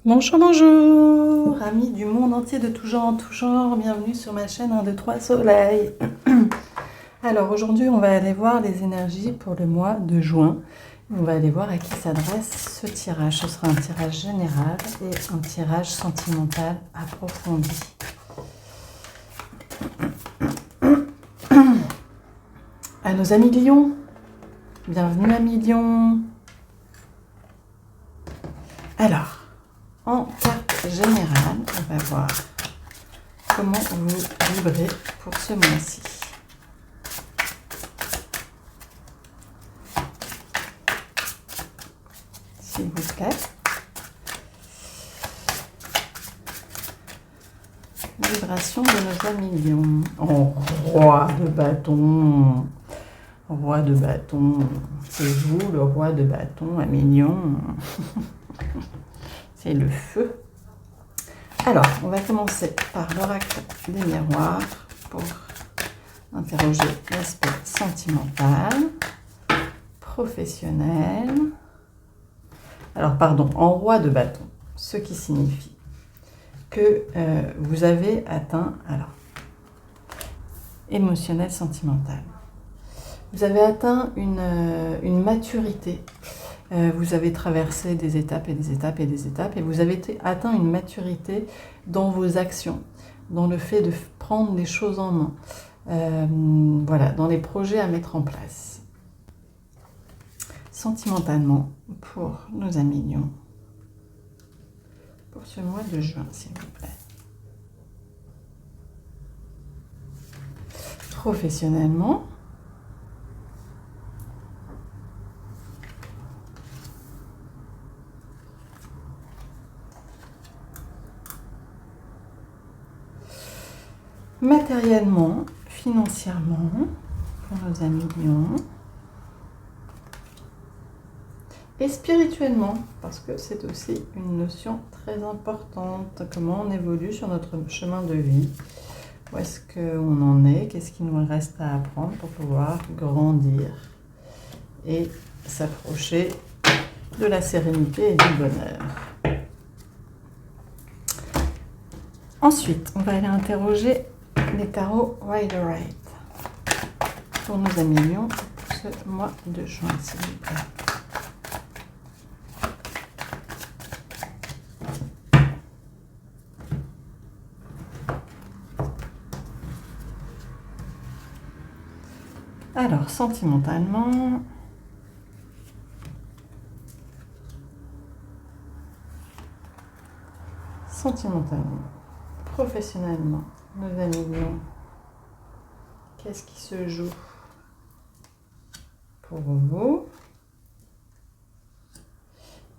Bonjour, bonjour, amis du monde entier de tout genre en tout genre, bienvenue sur ma chaîne 1, 2, 3 Soleil. Alors aujourd'hui, on va aller voir les énergies pour le mois de juin. On va aller voir à qui s'adresse ce tirage. Ce sera un tirage général et un tirage sentimental approfondi. À nos amis Lions, bienvenue amis Lions. Alors, en carte générale, on va voir comment vous vibrez pour ce mois-ci. S'il vous plaît. Vibration de nos amis lions. Oh, roi de bâton. Roi de bâton. C'est vous, le roi de bâton, amis lions. C'est le feu. Alors, on va commencer par l'oracle des miroirs pour interroger l'aspect sentimental, professionnel. Alors, pardon, en roi de bâton, ce qui signifie que vous avez atteint, alors, émotionnel, sentimental. Vous avez atteint une maturité. Vous avez traversé des étapes et des étapes et des étapes et vous avez atteint une maturité dans vos actions, dans le fait de prendre les choses en main, voilà, dans les projets à mettre en place. Sentimentalement, pour nos amis lions, pour ce mois de juin, s'il vous plaît. Professionnellement, matériellement, financièrement, pour nos amis lions, et spirituellement, parce que c'est aussi une notion très importante, comment on évolue sur notre chemin de vie, où est-ce qu'on en est, qu'est-ce qu'il nous reste à apprendre pour pouvoir grandir et s'approcher de la sérénité et du bonheur. Ensuite, on va aller interroger les tarots Rider-Waite pour nos amis lions pour ce mois de juin, s'il vous plaît. Alors, sentimentalement, professionnellement, nos amis lions, qu'est-ce qui se joue pour vous?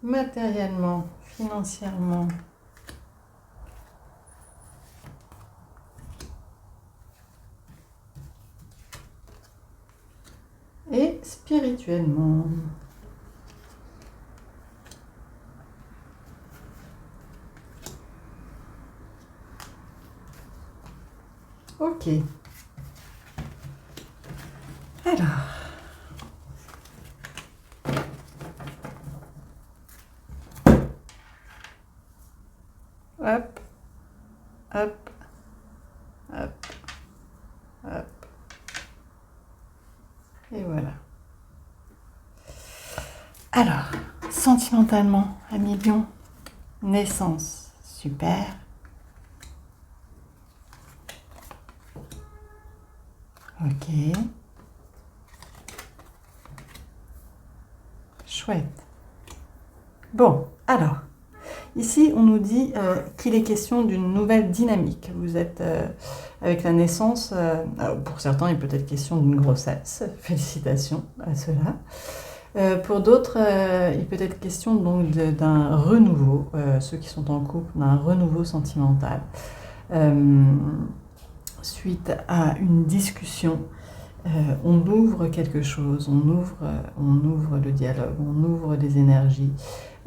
Matériellement, financièrement, et spirituellement. Ok. Alors. Hop, hop, hop, hop. Et voilà. Alors, sentimentalement, amis lions, naissance, super. Ok. Chouette. Bon, alors, ici on nous dit qu'il est question d'une nouvelle dynamique. Vous êtes avec la naissance, pour certains il peut être question d'une grossesse, félicitations à cela. Pour d'autres, il peut être question donc d'un renouveau, ceux qui sont en couple, d'un renouveau sentimental. Suite à une discussion, on ouvre quelque chose, on ouvre le dialogue, on ouvre les énergies,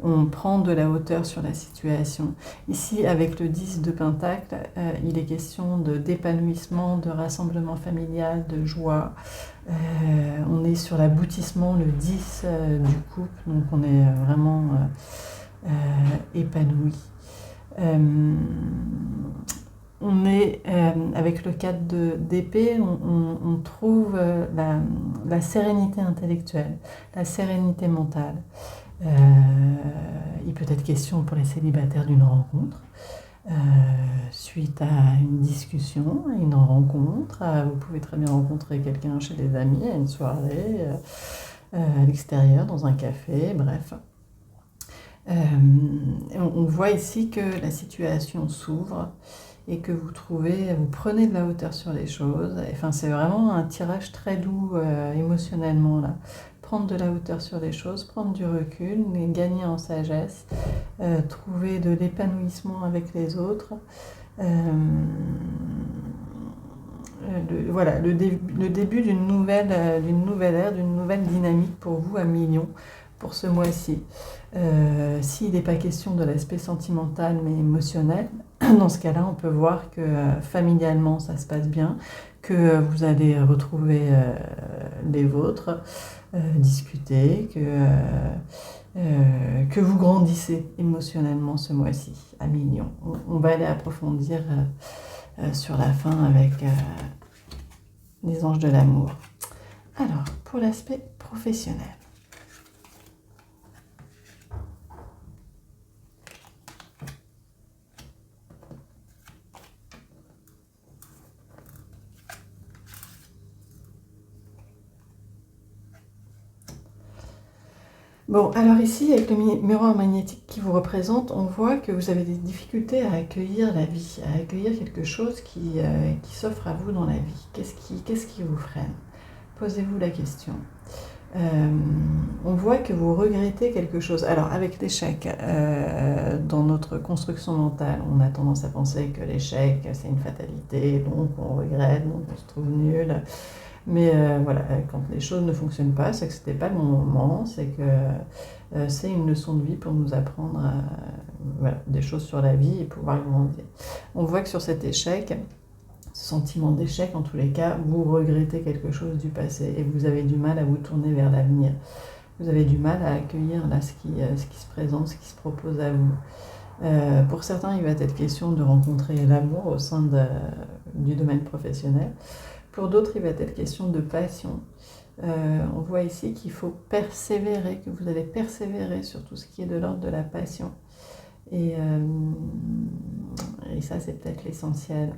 on prend de la hauteur sur la situation. Ici, avec le 10 de Pentacle, il est question d'épanouissement, de rassemblement familial, de joie. On est sur l'aboutissement, le 10 du couple, donc on est vraiment épanoui. On est, avec le 4 d'épée, on trouve la sérénité intellectuelle, la sérénité mentale. Il peut être question pour les célibataires d'une rencontre, suite à une discussion, à une rencontre. Vous pouvez très bien rencontrer quelqu'un chez des amis, à une soirée, à l'extérieur, dans un café, bref. On voit ici que la situation s'ouvre et que vous prenez de la hauteur sur les choses. Enfin, c'est vraiment un tirage très doux émotionnellement là. Prendre de la hauteur sur les choses, prendre du recul, gagner en sagesse, trouver de l'épanouissement avec les autres. Voilà, le début d'une nouvelle ère, d'une nouvelle dynamique pour vous à millions pour ce mois-ci. S'il n'est pas question de l'aspect sentimental mais émotionnel, dans ce cas-là, on peut voir que familialement ça se passe bien, que vous allez retrouver les vôtres, discuter, que vous grandissez émotionnellement ce mois-ci à millions. On va aller approfondir sur la fin avec les anges de l'amour. Alors, pour l'aspect professionnel. Bon, alors ici, avec le miroir magnétique qui vous représente, on voit que vous avez des difficultés à accueillir la vie, à accueillir quelque chose qui s'offre à vous dans la vie. Qu'est-ce qui vous freine? Posez-vous la question. On voit que vous regrettez quelque chose. Alors, avec l'échec, dans notre construction mentale, on a tendance à penser que l'échec, c'est une fatalité, donc on regrette, donc on se trouve nul. Mais voilà, quand les choses ne fonctionnent pas, c'est que ce n'était pas le bon moment, c'est que c'est une leçon de vie pour nous apprendre voilà, des choses sur la vie et pouvoir grandir. On voit que sur cet échec, ce sentiment d'échec, en tous les cas, vous regrettez quelque chose du passé et vous avez du mal à vous tourner vers l'avenir. Vous avez du mal à accueillir là, ce qui se présente, ce qui se propose à vous. Pour certains, il va être question de rencontrer l'amour au sein du domaine professionnel. Pour d'autres, il va être question de passion. On voit ici qu'il faut persévérer, que vous allez persévérer sur tout ce qui est de l'ordre de la passion. Et ça, c'est peut-être l'essentiel.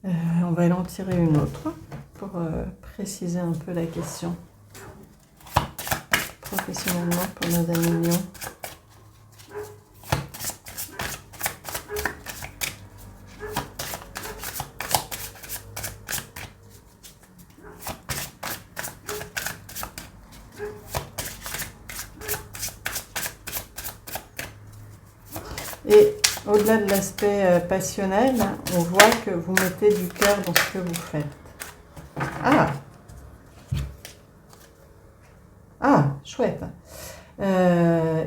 On va aller en tirer une autre pour préciser un peu la question. Professionnellement, pour nos amis Lions. Et au-delà de l'aspect passionnel, on voit que vous mettez du cœur dans ce que vous faites. Chouette.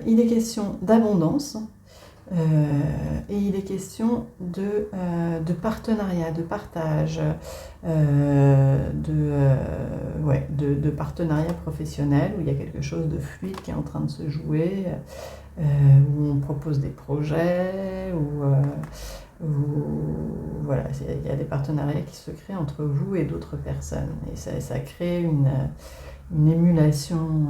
Il est question d'abondance et il est question de partenariat, de partage, de partenariat professionnel où il y a quelque chose de fluide qui est en train de se jouer. Où on propose des projets, voilà, il y a des partenariats qui se créent entre vous et d'autres personnes. Et ça crée une émulation.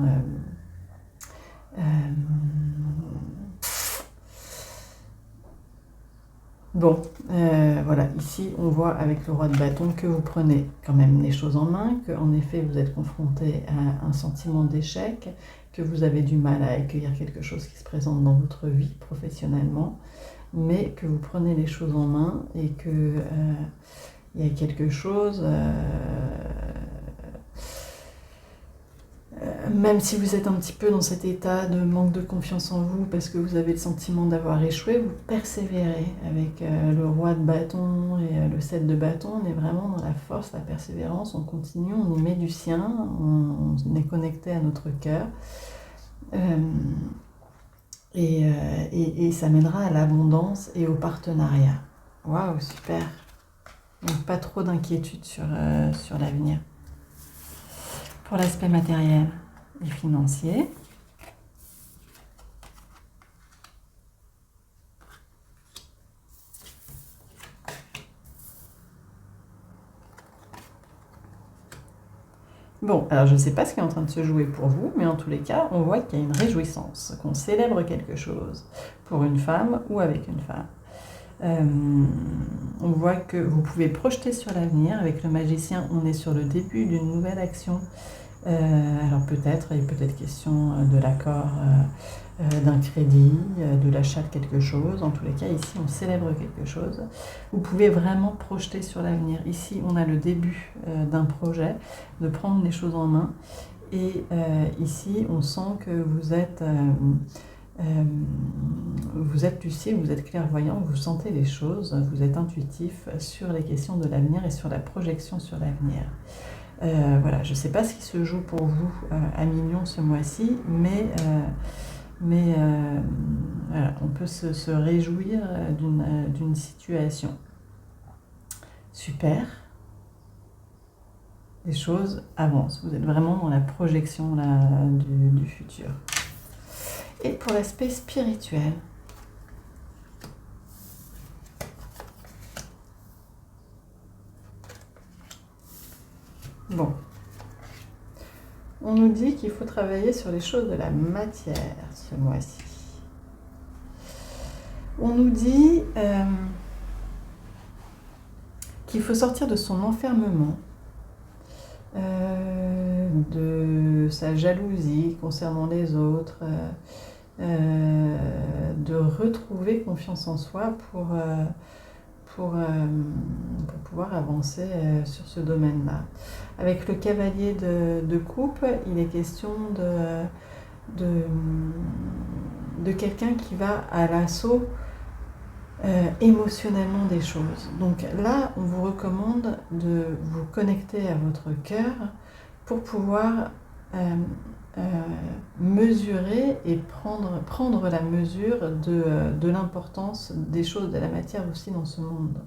Voilà, ici on voit avec le roi de bâton que vous prenez quand même les choses en main, qu'en effet vous êtes confronté à un sentiment d'échec, que vous avez du mal à accueillir quelque chose qui se présente dans votre vie professionnellement, mais que vous prenez les choses en main et que il y a quelque chose, même si vous êtes un petit peu dans cet état de manque de confiance en vous parce que vous avez le sentiment d'avoir échoué, vous persévérez avec le roi de bâton et le 7 de bâton. On est vraiment dans la force, la persévérance, on continue, on y met du sien, on est connecté à notre cœur et ça mènera à l'abondance et au partenariat. Waouh, super! Donc pas trop d'inquiétude sur l'avenir. Pour l'aspect matériel et financier. Bon, alors je ne sais pas ce qui est en train de se jouer pour vous, mais en tous les cas, on voit qu'il y a une réjouissance, qu'on célèbre quelque chose pour une femme ou avec une femme. On voit que vous pouvez projeter sur l'avenir. Avec le magicien, on est sur le début d'une nouvelle action. Alors peut-être, il est peut-être question de l'accord d'un crédit, de l'achat de quelque chose. En tous les cas, ici, on célèbre quelque chose. Vous pouvez vraiment projeter sur l'avenir. Ici, on a le début d'un projet, de prendre les choses en main. Et ici, on sent que vous êtes lucide, vous êtes clairvoyant, vous sentez les choses, vous êtes intuitif sur les questions de l'avenir et sur la projection sur l'avenir. Voilà, je ne sais pas ce qui se joue pour vous à Mignon ce mois-ci, mais voilà, on peut se réjouir d'une situation. Super. Les choses avancent. Vous êtes vraiment dans la projection là, du futur. Et pour l'aspect spirituel, bon, on nous dit qu'il faut travailler sur les choses de la matière ce mois-ci. On nous dit qu'il faut sortir de son enfermement, de sa jalousie concernant les autres, de retrouver confiance en soi pour pouvoir avancer sur ce domaine-là. Avec le cavalier de coupe, il est question de quelqu'un qui va à l'assaut émotionnellement des choses. Donc là, on vous recommande de vous connecter à votre cœur pour pouvoir mesurer et prendre la mesure de l'importance des choses de la matière aussi dans ce monde.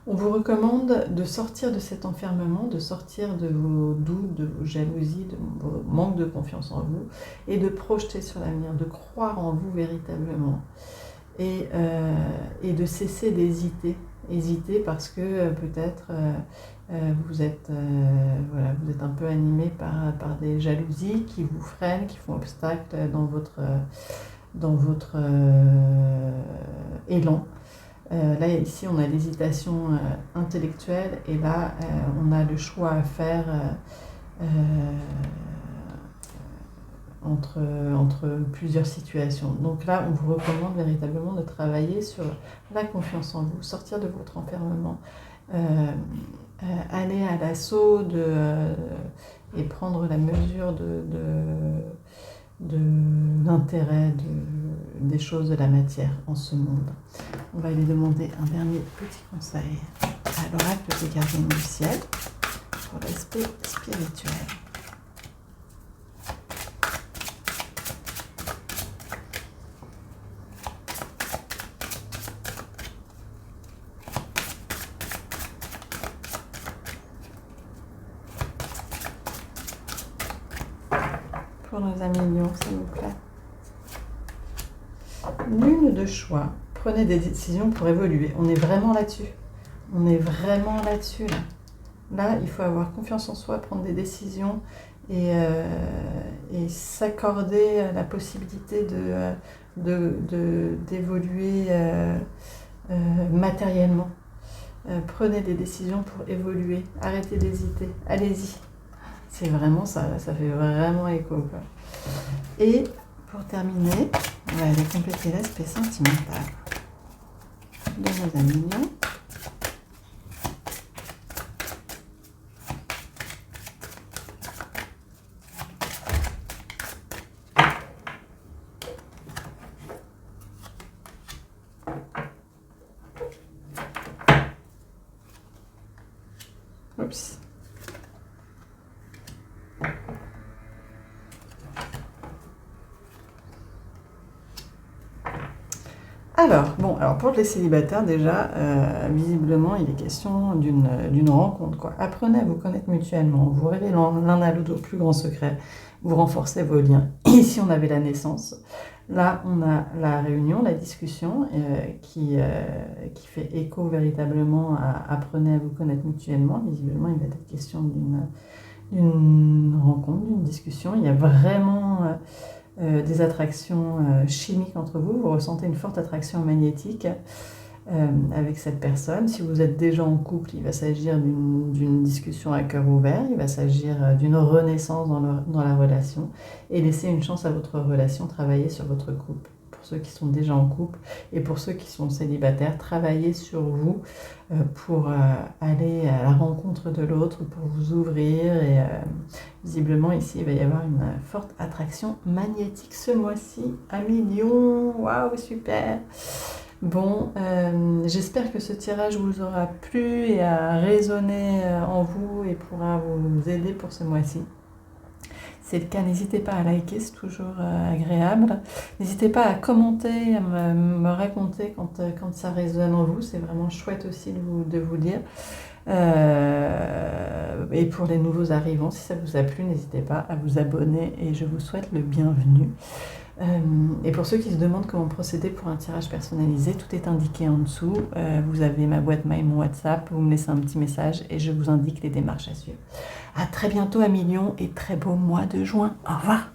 On vous recommande de sortir de cet enfermement, de sortir de vos doutes, de vos jalousies, de vos manques de confiance en vous et de projeter sur l'avenir, de croire en vous véritablement et de cesser d'hésiter. Hésiter parce que peut-être vous êtes un peu animé par des jalousies qui vous freinent, qui font obstacle dans votre élan. Là, ici, on a l'hésitation intellectuelle et là, on a le choix à faire entre plusieurs situations. Donc là, on vous recommande véritablement de travailler sur la confiance en vous, sortir de votre enfermement, aller à l'assaut et prendre la mesure de l'intérêt des choses de la matière en ce monde. On va aller demander un dernier petit conseil à l'oracle des gardiens du ciel pour l'aspect spirituel. Pour nos amis lions, s'il vous plaît. Lune de choix. Prenez des décisions pour évoluer. On est vraiment là-dessus. On est vraiment là-dessus. Là, il faut avoir confiance en soi, prendre des décisions et s'accorder la possibilité d'évoluer matériellement. Prenez des décisions pour évoluer. Arrêtez d'hésiter. Allez-y. C'est vraiment ça, là, ça fait vraiment écho, quoi. Et pour terminer, on va aller compléter l'aspect sentimental de nos amis lions. Oups. Alors pour les célibataires déjà, visiblement il est question d'une rencontre, quoi. Apprenez à vous connaître mutuellement, vous révélant l'un à l'autre vos plus grands secrets, vous renforcez vos liens. Ici on avait la naissance, là on a la réunion, la discussion qui fait écho véritablement à apprenez à vous connaître mutuellement. Visiblement il va être question d'une rencontre, d'une discussion. Il y a vraiment des attractions chimiques entre vous. Vous ressentez une forte attraction magnétique avec cette personne. Si vous êtes déjà en couple, il va s'agir d'une discussion à cœur ouvert. Il va s'agir d'une renaissance dans la relation. Et laissez une chance à votre relation, travailler sur votre couple. Pour ceux qui sont déjà en couple et pour ceux qui sont célibataires, travaillez sur vous pour aller à la rencontre de l'autre, pour vous ouvrir. Et visiblement ici il va y avoir une forte attraction magnétique ce mois-ci à Lion. Waouh, super! Bon, j'espère que ce tirage vous aura plu et a résonné en vous et pourra vous aider pour ce mois-ci. Si c'est le cas, n'hésitez pas à liker, c'est toujours agréable. N'hésitez pas à commenter, à me raconter quand ça résonne en vous. C'est vraiment chouette aussi de vous lire. Et pour les nouveaux arrivants, si ça vous a plu, n'hésitez pas à vous abonner et je vous souhaite le bienvenu. Et pour ceux qui se demandent comment procéder pour un tirage personnalisé, tout est indiqué en dessous. Vous avez ma boîte mail, mon WhatsApp, vous me laissez un petit message et je vous indique les démarches à suivre. À très bientôt à Lion et très beau mois de juin. Au revoir.